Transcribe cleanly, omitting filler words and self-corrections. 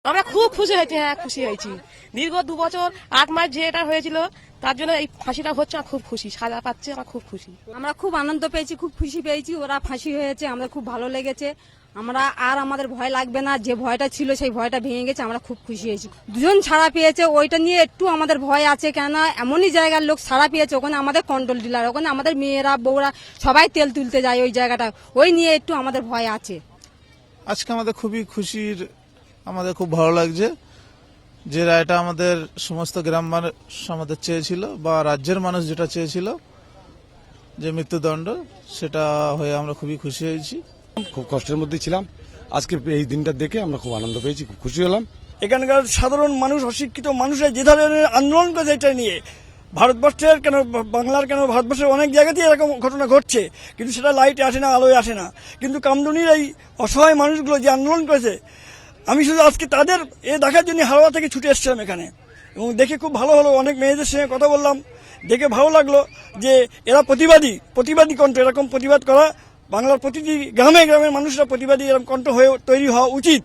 আমরা খুব খুশি হয়েছি, হ্যাঁ খুশি হয়েছি। দীর্ঘ 2 বছর 8 মাস যে এটা হয়েছিল তার জন্য এই ফাঁসিটা হচ্ছে, আমরা খুব খুশি, সাজা পাচ্ছে, আমরা খুব খুশি। আমরা খুব আনন্দ পেয়েছি, খুব খুশি পেয়েছি। ওরা ফাঁসি হয়েছে, আমরা খুব ভালো লেগেছে। আমরা আর আমাদের ভয় লাগবে না, যে ভয়টা ছিল সেই ভয়টা ভেঙে গেছে। আমরা খুব খুশি হয়েছি। 2 জন ছাড়া পেয়েছে, ওইটা নিয়ে একটু আমাদের ভয় আছে, কেননা এমনই জায়গার লোক ছাড়া পেয়েছে, ওখানে আমাদের কন্ট্রোল ডিলার, ওখানে আমাদের মেয়েরা বউরা সবাই তেল তুলতে যায় ওই জায়গাটা, ওই নিয়ে একটু আমাদের ভয় আছে। আজকে আমাদের খুবই খুশির, আমাদের খুব ভালো লাগছে যে রায়টা আমাদের সমস্ত গ্রাম মানুষ আমাদের চেয়েছিল, বা রাজ্যের মানুষ যেটা চেয়েছিল, যে মৃত্যুদণ্ড, সেটা হয়ে আমরা খুবই খুশি হয়েছি। খুব কষ্টের মধ্যে ছিলাম, আজকে এই দিনটা দেখে আমরা খুব আনন্দ পেয়েছি, খুব খুশি হলাম। এখানকার সাধারণ মানুষ, অশিক্ষিত মানুষরা যে ধরনের আন্দোলন করেছে এটা নিয়ে, ভারতবর্ষের কেন, বাংলার কেন, ভারতবর্ষের অনেক জায়গাতেই এরকম ঘটনা ঘটছে, কিন্তু সেটা লাইটে আসে না, আলোয় আসে না। কিন্তু কামদুনির এই অসহায় মানুষগুলো যে আন্দোলন করেছে, আমি শুধু আজকে তাদের দেখার জন্য হাওড়া থেকে ছুটে এসেছিলাম এখানে, এবং দেখে খুব ভালো হলো। অনেক মেয়েদের সঙ্গে কথা বললাম, দেখে ভালো লাগলো যে এরা প্রতিবাদী কণ্ঠ, এরকম প্রতিবাদ করা বাংলার প্রতিটি গ্রামে গ্রামের মানুষরা প্রতিবাদী এরকম কণ্ঠ হয়ে তৈরি হওয়া উচিত।